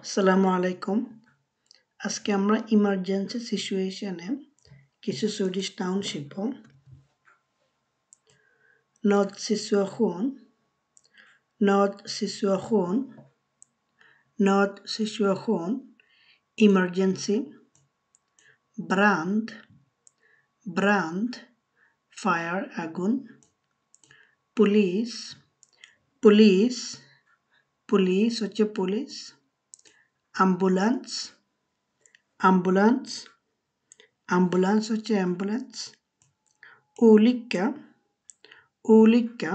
আসসালামু আলাইকুম। আজকে আমরা ইমার্জেন্সি সিচুয়েশনে কিছু সুইডিশ নাউন শিখব। নদসিচুয়েশন, নদসিচুয়েশন, নদসিচুয়েশন, ইমার্জেন্সি, ব্রান্ড, ব্রান্ড, ফায়ার আগুন, পুলিশ, পুলিশ, পুলিশ হচ্ছে পুলিশ, অ্যাম্বুলেন্স, অ্যাম্বুলেন্স, অ্যাম্বুলেন্স হচ্ছে অ্যাম্বুলেন্স, ওলিকা, ওলিকা,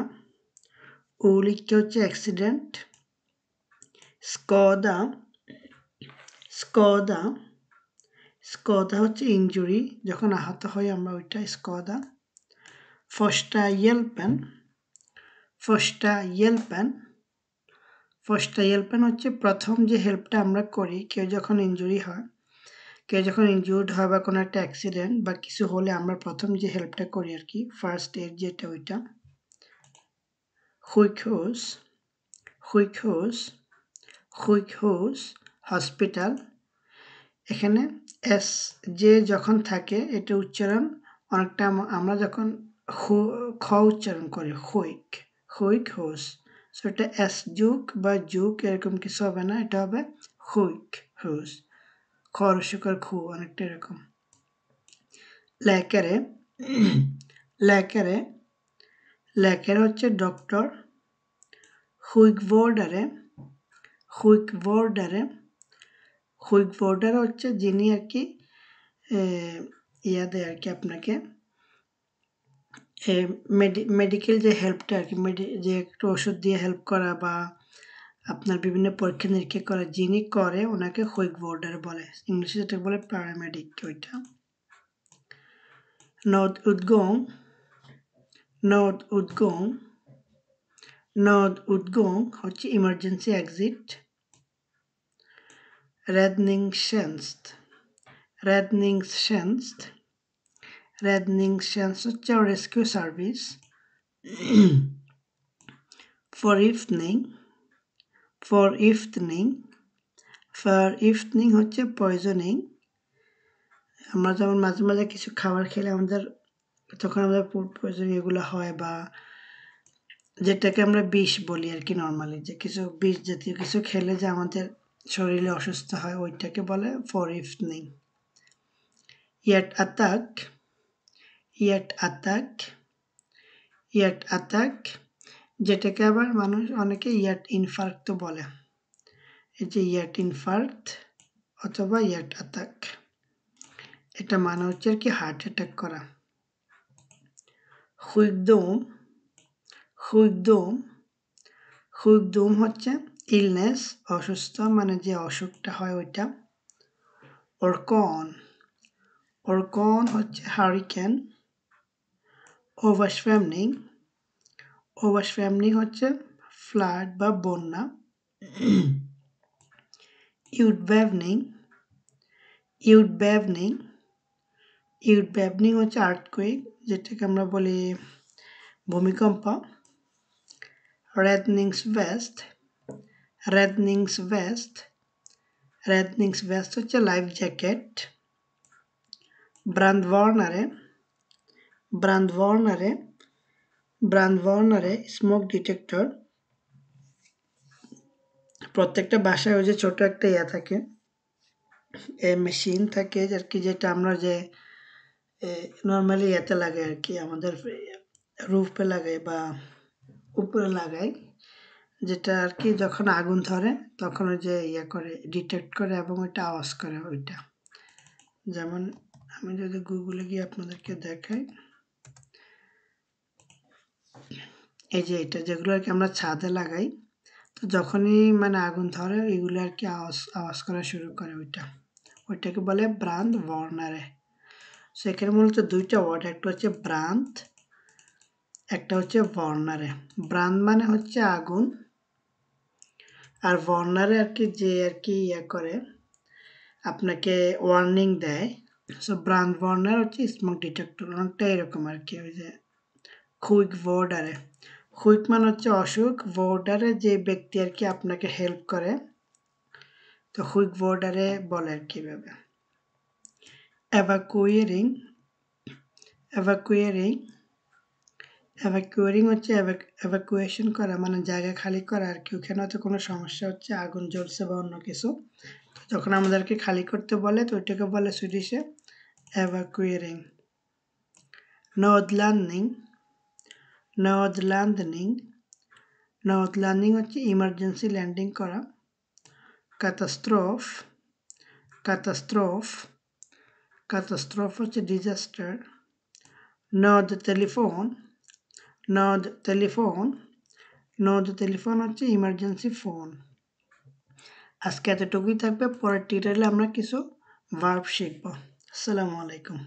ওলিকা হচ্ছে অ্যাক্সিডেন্ট, স্কদা, স্কদা, স্কদা হচ্ছে ইনজুরি, যখন আহত হয় আমরা ওইটা স্কদা, ফস্টা ইয়েলপেন, ফস্টা ইয়েলপেন, ফস্টা ইয়েলপেন হচ্ছে প্রথম যে হেল্পটা আমরা করি কেউ যখন ইনজুরি হয়, কেউ যখন ইনজুর্ড হয় বা কোনো একটা অ্যাক্সিডেন্ট বা কিছু হলে আমরা প্রথম যে হেল্পটা করি আর কি, ফার্স্ট এড যেটা ওইটা। হুইকহোস, হুইকহোস, হুইকহোস, হসপিটাল। এখানে এস যে যখন থাকে এটা উচ্চারণ অনেকটা আমরা যখন খ উচ্চারণ করি হুইক, হুইক হোস, সো এটা এস যুগ বা যুগ এরকম কিছু হবে না, এটা হবে হুইক হোস, খরশকর খু অনেকটা এরকম। ল্যাকারে, ল্যাকারে, ল্যাকারে হচ্ছে ডক্টর, হুইক বোর্ডারে, হুইক বোর্ডারে, হুইক বোর্ডার হচ্ছে যিনি আর কি ইয়া দেয় আর কি আপনাকে মেডিকেল যে হেল্পটা আর কি, যে একটু ওষুধ দিয়ে হেল্প করা বা আপনার বিভিন্ন পরীক্ষা নিরীক্ষা করা যিনি করে ওনাকে হুইক বোর্ডার বলে, ইংলিশে যেটা বলে প্যারামেডিক ওইটা। নদ উদ্গং, নদ উদ্গং, নদ উদ্গং হচ্ছে emergency exit. räddningstjänst, räddningstjänst, räddningstjänst হচ্ছে rescue service. förgiftning, förgiftning, förgiftning হচ্ছে পয়জনিং। আমরা যেমন মাঝে মাঝে কিছু খাবার খেলে আমাদের তখন আমাদের ফুড পয়জনিং এগুলো হয়, বা যেটাকে আমরা বিষ বলি আর কি নর্মালি, যে কিছু বিষ জাতীয় কিছু খেলে যে আমাদের শরীরে অসুস্থ হয় ওইটাকে বলে förgiftning। hjärtattack, hjärtattack, hjärtattack, যেটাকে আবার মানুষ অনেকে ইয়ার্ট ইনফার্ক্ট বলে, এই যে ইয়ার্ট ইনফার্ক্ট অথবা ইয়ার্ট অ্যাটাক, এটা মানে হচ্ছে আর কি হার্ট অ্যাটাক করা। হুইকডোম, হুইকডোম, হুইকডোম হচ্ছে ইলনেস, অসুস্থ মানে যে অসুখটা হয় ওইটা। অর্কন, অর্কন হচ্ছে হারিকেন। ওভারসভ্যামনিং, ওভারসভ্যামনিং হচ্ছে ফ্লাড বা বন্যা। ইউডব্যাভনিং, ইউডব্যাভনিং, ইউডব্যাভনিং হচ্ছে আর্থকুয়েক, যেটাকে আমরা বলি ভূমিকম্প। räddningsväst, räddningsväst, räddningsväst হচ্ছে life jacket. brandvarnare, brandvarnare, brandvarnare smoke detector. প্রত্যেকটা বাসায় ওই যে ছোট একটা ইয়া থাকে, মেশিন থাকে আর কি, যেটা আমরা যে নর্মালি ইয়াতে লাগাই আর কি, আমাদের রুফে লাগাই বা উপরে লাগাই, যেটা আর কি যখন আগুন ধরে তখন ওই যে ইয়া করে ডিটেক্ট করে এবং ওইটা আওয়াজ করে ওইটা। যেমন আমি যদি গুগলে গিয়ে আপনাদেরকে দেখাই, এই যে এটা যেগুলো আর কি আমরা ছাদে লাগাই, তো যখনই মানে আগুন ধরে এগুলো আর কি আওয়াজ করা শুরু করে ওইটা, ওইটাকে বলে ব্রান্ড ওয়ার্নারে। সেখানে মূলত দুইটা ওয়ার্ড, একটা হচ্ছে ব্রান্ড, একটা হচ্ছে ওয়ার্নারে। ব্রান্ড মানে হচ্ছে আগুন, আর ওয়ার্নারে আর কি যে আর কি ইয়া করে আপনাকে ওয়ার্নিং দেয়। সো ব্রান্ড ওয়ার্নার হচ্ছে স্মোক ডিটেক্টর, অনেকটা এরকম আর কি। ওই যে হুইক বোর্ডারে, হুইক মানে হচ্ছে অসুখ, বোর্ডারে যে ব্যক্তি আর কি আপনাকে হেল্প করে, তো কুইক বর্ডারে বলে আর কিভাবে evacuating evacuating evacuating হচ্ছে evacuation করা মানে জায়গা খালি করা আর কি ওখানে হয়তো কোনো সমস্যা হচ্ছে আগুন জ্বলছে বা অন্য কিছু যখন আমাদেরকে খালি করতে বলে তো ওইটাকে বলে সুইডিশে evacuating nödlandning nödlandning nödlandning হচ্ছে ইমার্জেন্সি ল্যান্ডিং করা কাটাস্ট্রফ কাটাস্ট্রফ কাটাস্ট্রফ হচ্ছে ডিজাস্টার নদ টেলিফোন নদ টেলিফোন নদ টেলিফোন হচ্ছে ইমার্জেন্সি ফোন আজকে এতটুকুই থাকবে পরের টিউটোরিয়ালে আমরা কিছু ভার্ব শিখব আসসালামু আলাইকুম